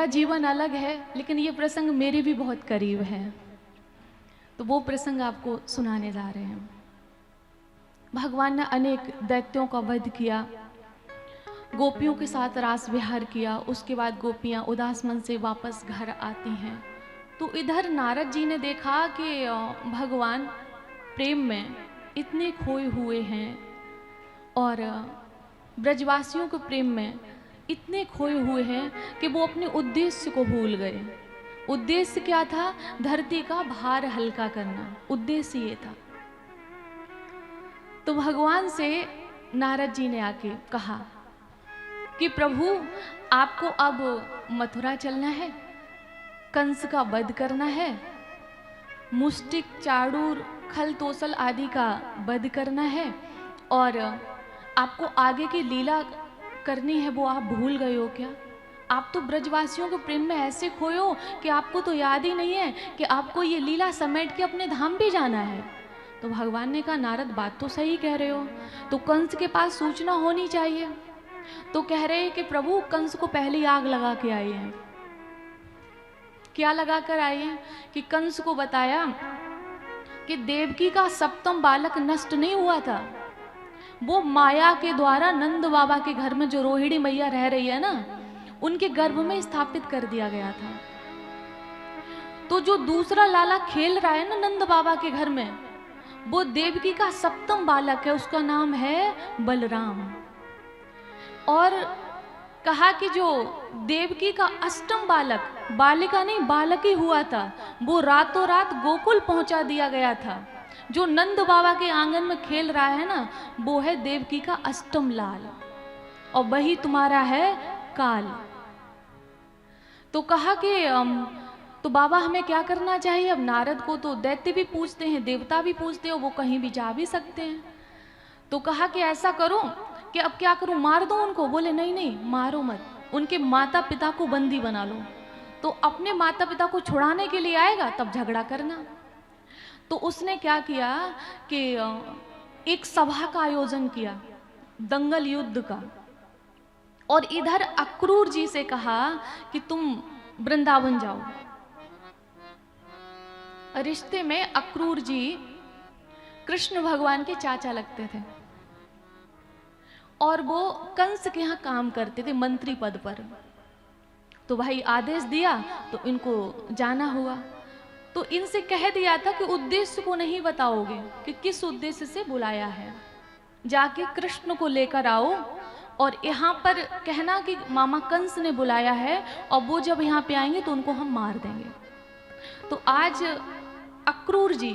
मेरा जीवन अलग है, लेकिन ये प्रसंग मेरे भी बहुत करीब है, तो वो प्रसंग आपको सुनाने जा रहे हैं। भगवान ने अनेक दैत्यों का वध किया, गोपियों के साथ रास विहार किया। उसके बाद गोपियाँ उदास मन से वापस घर आती हैं। तो इधर नारद जी ने देखा कि भगवान प्रेम में इतने खोए हुए हैं और ब्रजवासियों के प्रेम में इतने खोए हुए हैं कि वो अपने उद्देश्य को भूल गए। उद्देश्य क्या था? धरती का भार हल्का करना, उद्देश्य ये था। तो भगवान से नारद जी ने आके कहा कि प्रभु, आपको अब मथुरा चलना है, कंस का वध करना है, मुष्टिक, चाड़ूर, खल तोसल आदि का वध करना है, और आपको आगे की लीला करनी है, वो आप भूल गए हो क्या? आप तो ब्रजवासियों के प्रेम में ऐसे खोए हो कि आपको तो याद ही नहीं है कि आपको ये लीला समेट के अपने धाम भी जाना है। तो भगवान ने कहा, नारद बात तो सही कह रहे हो, तो कंस के पास सूचना होनी चाहिए। तो कह रहे हैं कि प्रभु, कंस को पहले आग लगा के आए हैं। क्या लगा कर आए हैं? कि कंस को बताया कि देवकी का सप्तम बालक नष्ट नहीं हुआ था, वो माया के द्वारा नंद बाबा के घर में जो रोहिणी मैया रह रही है ना, उनके गर्भ में स्थापित कर दिया गया था। तो जो दूसरा लाला खेल रहा है ना नंद बाबा के घर में, वो देवकी का सप्तम बालक है, उसका नाम है बलराम। और कहा कि जो देवकी का अष्टम बालक, बालिका नहीं बालक ही हुआ था, वो रातों रात गोकुल पहुंचा दिया गया था। जो नंद बाबा के आंगन में खेल रहा है ना, वो है देवकी का अष्टम लाल, और वही तुम्हारा है काल। तो कहा कि तो बाबा हमें क्या करना चाहिए? अब नारद को तो दैत्य भी पूछते हैं, देवता भी पूछते हैं, वो कहीं भी जा भी सकते हैं। तो कहा कि ऐसा करो कि अब क्या करूं, मार दो उनको? बोले नहीं नहीं, मारो मत, उनके माता पिता को बंदी बना लो। तो अपने माता पिता को छुड़ाने के लिए आएगा तब झगड़ा करना। तो उसने क्या किया कि एक सभा का आयोजन किया, दंगल युद्ध का, और इधर अक्रूर जी से कहा कि तुम वृंदावन जाओ। रिश्ते में अक्रूर जी कृष्ण भगवान के चाचा लगते थे, और वो कंस के यहाँ काम करते थे मंत्री पद पर। तो भाई आदेश दिया तो इनको जाना हुआ। तो इनसे कह दिया था कि उद्देश्य को नहीं बताओगे कि किस उद्देश्य से बुलाया है, जाके कृष्ण को लेकर आओ, और यहाँ पर कहना कि मामा कंस ने बुलाया है, और वो जब यहाँ पे आएंगे तो उनको हम मार देंगे। तो आज अक्रूर जी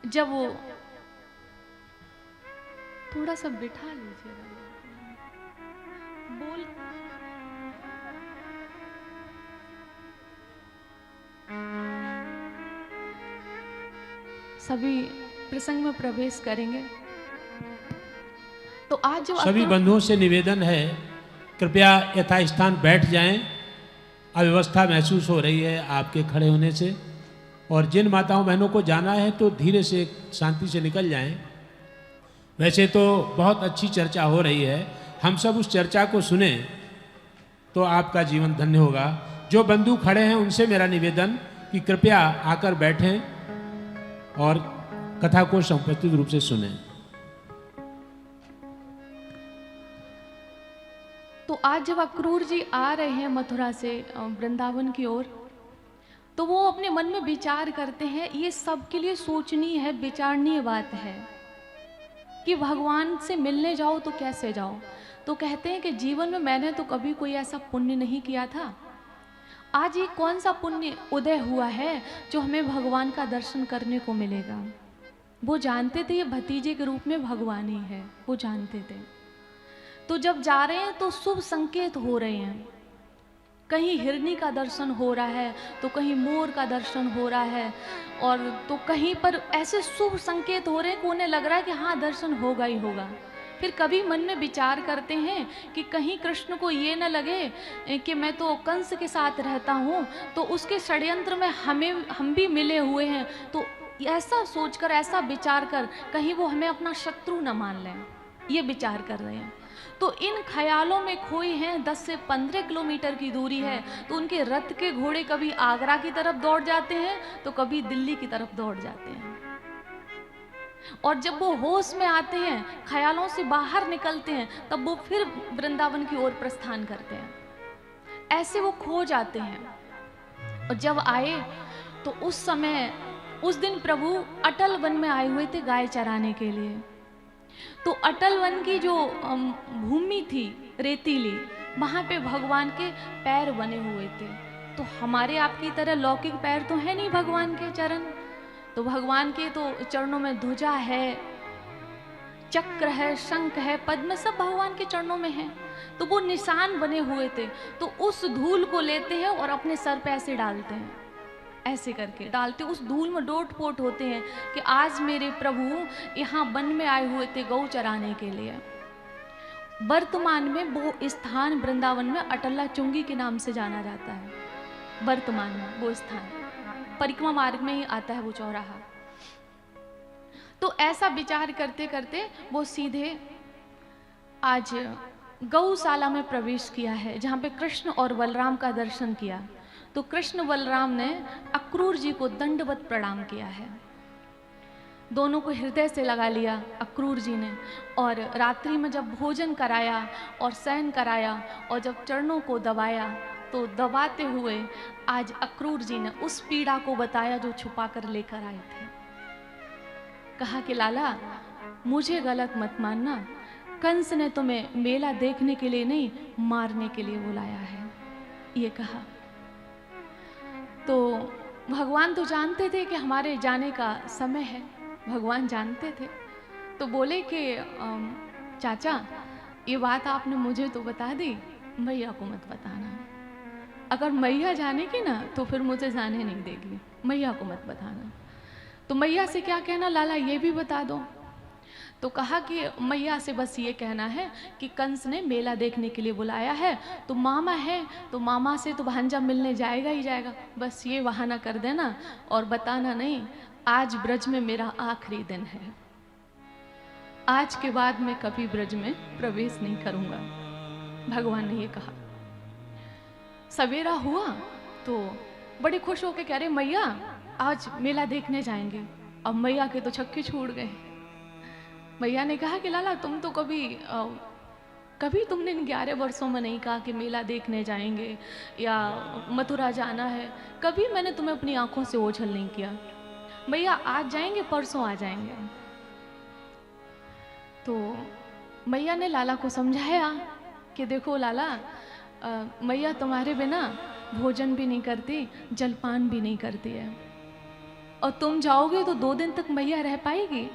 जब वो थोड़ा सा बिठा लीजिए, बोल सभी प्रसंग में प्रवेश करेंगे। तो आज जो सभी बंधुओं से निवेदन है, कृपया यथास्थान बैठ जाएं। अव्यवस्था महसूस हो रही है आपके खड़े होने से, और जिन माताओं बहनों को जाना है तो धीरे से शांति से निकल जाएं। वैसे तो बहुत अच्छी चर्चा हो रही है, हम सब उस चर्चा को सुने तो आपका जीवन धन्य होगा। जो बंधु खड़े हैं उनसे मेरा निवेदन कि कृपया आकर बैठें और कथा को समुचित रूप से सुनें। तो आज जब अक्रूर जी आ रहे हैं मथुरा से वृंदावन की ओर, तो वो अपने मन में विचार करते हैं। ये सबके लिए सोचनीय है, विचारणीय बात है कि भगवान से मिलने जाओ तो कैसे जाओ। तो कहते हैं कि जीवन में मैंने तो कभी कोई ऐसा पुण्य नहीं किया था, आज ये कौन सा पुण्य उदय हुआ है जो हमें भगवान का दर्शन करने को मिलेगा। वो जानते थे ये भतीजे के रूप में भगवान ही है, वो जानते थे। तो जब जा रहे हैं तो शुभ संकेत हो रहे हैं, कहीं हिरनी का दर्शन हो रहा है तो कहीं मोर का दर्शन हो रहा है, और तो कहीं पर ऐसे शुभ संकेत हो रहे हैं कि उन्हें लग रहा है कि हाँ दर्शन होगा ही होगा। फिर कभी मन में विचार करते हैं कि कहीं कृष्ण को ये न लगे कि मैं तो कंस के साथ रहता हूँ, तो उसके षड्यंत्र में हम भी मिले हुए हैं। तो ऐसा सोचकर, ऐसा विचार कर कहीं वो हमें अपना शत्रु न मान लें, ये विचार कर रहे हैं। तो इन ख्यालों में खोए हैं। 10 से 15 किलोमीटर की दूरी है, तो उनके रथ के घोड़े कभी आगरा की तरफ दौड़ जाते हैं तो कभी दिल्ली की तरफ दौड़ जाते हैं। और जब वो होश में आते हैं, ख्यालों से बाहर निकलते हैं, तब वो फिर वृंदावन की ओर प्रस्थान करते हैं। ऐसे वो खो जाते हैं। और जब आए तो उस समय, उस दिन प्रभु अटल वन में आए हुए थे गाय चराने के लिए। तो अटल वन की जो भूमि थी रेतीली, वहां पे भगवान के पैर बने हुए थे। तो हमारे आपकी तरह लौकिक पैर तो है नहीं भगवान के चरण। तो भगवान के तो चरणों में ध्वजा है, चक्र है, शंख है, पद्म, सब भगवान के चरणों में है। तो वो निशान बने हुए थे। तो उस धूल को लेते हैं और अपने सर पे ऐसे डालते हैं, ऐसे करके डालते, उस धूल में डोट पोट होते हैं कि आज मेरे प्रभु यहाँ वन में आए हुए थे गौ चराने के लिए। वर्तमान में वो स्थान वृंदावन में अटला चुंगी के नाम से जाना जाता है। वर्तमान में वो स्थान परिक्रमा मार्ग में ही आता है वो चौराहा। तो ऐसा विचार करते करते वो सीधे आज गौशाला में प्रवेश किया है, जहाँ पे कृष्ण और बलराम का दर्शन किया। तो कृष्ण बलराम ने अक्रूर जी को दंडवत प्रणाम किया है। दोनों को हृदय से लगा लिया अक्रूर जी ने। और रात्रि में जब भोजन कराया और शयन कराया और जब चरणों को दबाया, तो दबाते हुए आज अक्रूर जी ने उस पीड़ा को बताया जो छुपा कर लेकर आए थे। कहा कि लाला, मुझे गलत मत मानना, कंस ने तुम्हें मेला देखने के लिए नहीं, मारने के लिए बुलाया है, ये कहा। तो भगवान तो जानते थे कि हमारे जाने का समय है, भगवान जानते थे। तो बोले कि चाचा, ये बात आपने मुझे तो बता दी, मैया को मत बताना। अगर मैया जानेगी ना तो फिर मुझे जाने नहीं देगी, मैया को मत बताना। तो मैया से क्या कहना लाला, ये भी बता दो। तो कहा कि मैया से बस ये कहना है कि कंस ने मेला देखने के लिए बुलाया है, तो मामा है तो मामा से तो भांजा मिलने जाएगा ही जाएगा, बस ये बहाना कर देना और बताना नहीं। आज ब्रज में मेरा आखिरी दिन है, आज के बाद मैं कभी ब्रज में प्रवेश नहीं करूंगा, भगवान ने ये कहा। सवेरा हुआ तो बड़े खुश होकर कह रहे मैया आज मेला देखने जाएंगे। अब मैया के तो छक्के छूट गए। मैया ने कहा कि लाला, तुम तो कभी तुमने इन 11 वर्षों में नहीं कहा कि मेला देखने जाएंगे या मथुरा जाना है, कभी मैंने तुम्हें अपनी आंखों से ओझल नहीं किया। मैया आज जाएंगे, परसों आ जाएंगे। तो मैया ने लाला को समझाया कि देखो लाला, मैया तुम्हारे बिना भोजन भी नहीं करती, जलपान भी नहीं करती है, और तुम जाओगे तो 2 दिन तक मैया रह पाएगी।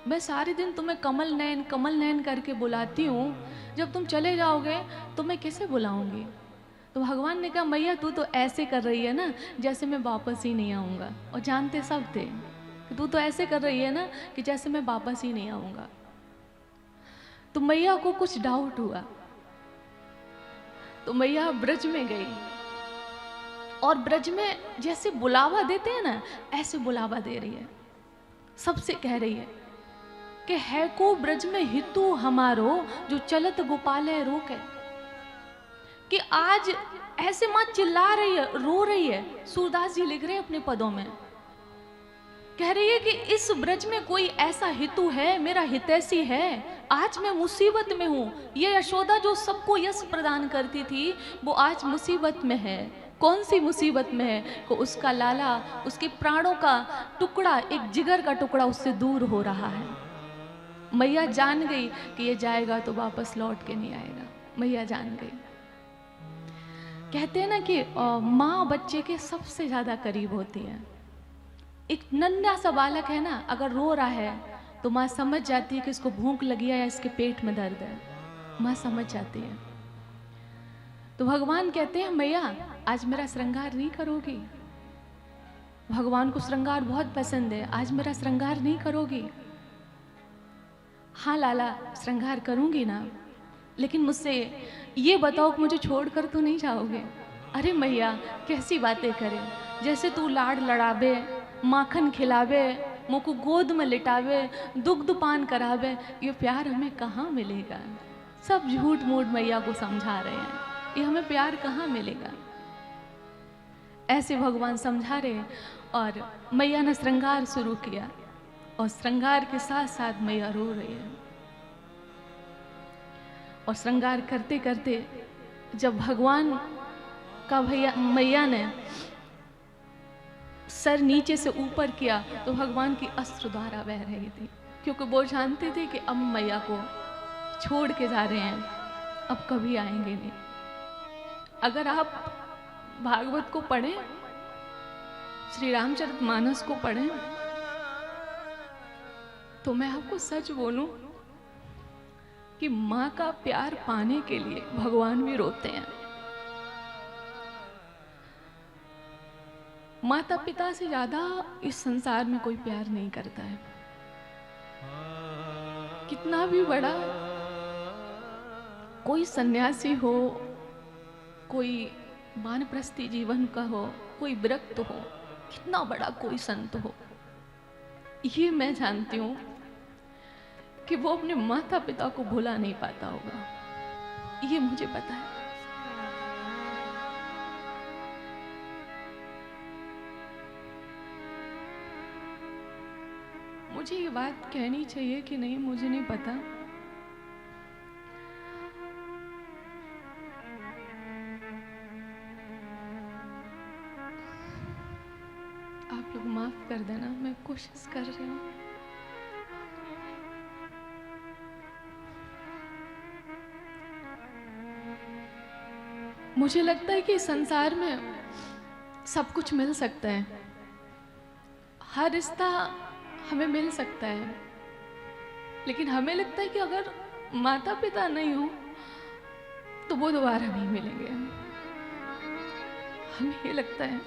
मैं सारे दिन तुम्हें कमल नयन करके बुलाती हूँ, जब तुम चले जाओगे तो मैं कैसे बुलाऊंगी। तो भगवान ने कहा मैया तू तो ऐसे कर रही है ना जैसे मैं वापस ही नहीं आऊँगा, और जानते सब थे कि तू तो ऐसे कर रही है ना कि जैसे मैं वापस ही नहीं आऊँगा। तो मैया को कुछ डाउट हुआ, तो मैया ब्रज में गई, और ब्रज में जैसे बुलावा देते हैं ना, ऐसे बुलावा दे रही है, सबसे कह रही है कि है को ब्रज में हितु हमारो, जो चलत गोपाले रोके। कि आज ऐसे मां चिल्ला रही है, रो रही है। सूरदास जी लिख रहे हैं अपने पदों में, कह रही है कि इस ब्रज में कोई ऐसा हितु है, मेरा हितैषी है, आज मैं मुसीबत में हूं। ये यशोदा जो सबको यश प्रदान करती थी, वो आज मुसीबत में है। कौन सी मुसीबत में है? को उसका लाला, उसके प्राणों का टुकड़ा, एक जिगर का टुकड़ा उससे दूर हो रहा है। मैया जान गई कि ये जाएगा तो वापस लौट के नहीं आएगा, मैया जान गई। कहते हैं ना कि माँ बच्चे के सबसे ज्यादा करीब होती है। एक नन्हा सा बालक है ना, अगर रो रहा है तो माँ समझ जाती है कि इसको भूख लगी है या इसके पेट में दर्द है, माँ समझ जाती है। तो भगवान कहते हैं मैया आज मेरा श्रृंगार नहीं करोगी? भगवान को श्रृंगार बहुत पसंद है, आज मेरा श्रृंगार नहीं करोगी? हाँ लाला श्रृंगार करूंगी ना, लेकिन मुझसे ये बताओ कि मुझे छोड़कर तो नहीं जाओगे? अरे मैया कैसी बातें करे, जैसे तू लाड़ लड़ावे, माखन खिलावे, मुँह को गोद में लिटावे, दुग्ध पान करावे, ये प्यार हमें कहाँ मिलेगा। सब झूठ मूठ मैया को समझा रहे हैं, ये हमें प्यार कहाँ मिलेगा। ऐसे भगवान समझा रहे हैं और मैया ने श्रृंगार शुरू किया और श्रृंगार के साथ साथ मैया रो रही है। और श्रृंगार करते करते जब भगवान का मैया ने सर नीचे से ऊपर किया तो भगवान की अश्रुधारा बह रही थी, क्योंकि वो जानते थे कि अब मैया को छोड़ के जा रहे हैं, अब कभी आएंगे नहीं। अगर आप भागवत को पढ़ें, श्री रामचरितमानस को पढ़ें, तो मैं आपको सच बोलूं कि माँ का प्यार पाने के लिए भगवान भी रोते हैं। माता पिता से ज्यादा इस संसार में कोई प्यार नहीं करता है। कितना भी बड़ा कोई सन्यासी हो, कोई वानप्रस्थी जीवन का हो, कोई विरक्त हो, कितना बड़ा कोई संत हो, ये मैं जानती हूँ कि वो अपने माता पिता को भुला नहीं पाता होगा, ये मुझे पता है। मुझे ये बात कहनी चाहिए कि नहीं मुझे नहीं पता, आप लोग माफ कर देना, मैं कोशिश कर रही हूँ। मुझे लगता है कि संसार में सब कुछ मिल सकता है, हर रिश्ता हमें मिल सकता है, लेकिन हमें लगता है कि अगर माता पिता नहीं हो तो वो दोबारा नहीं मिलेंगे। हमें ये लगता है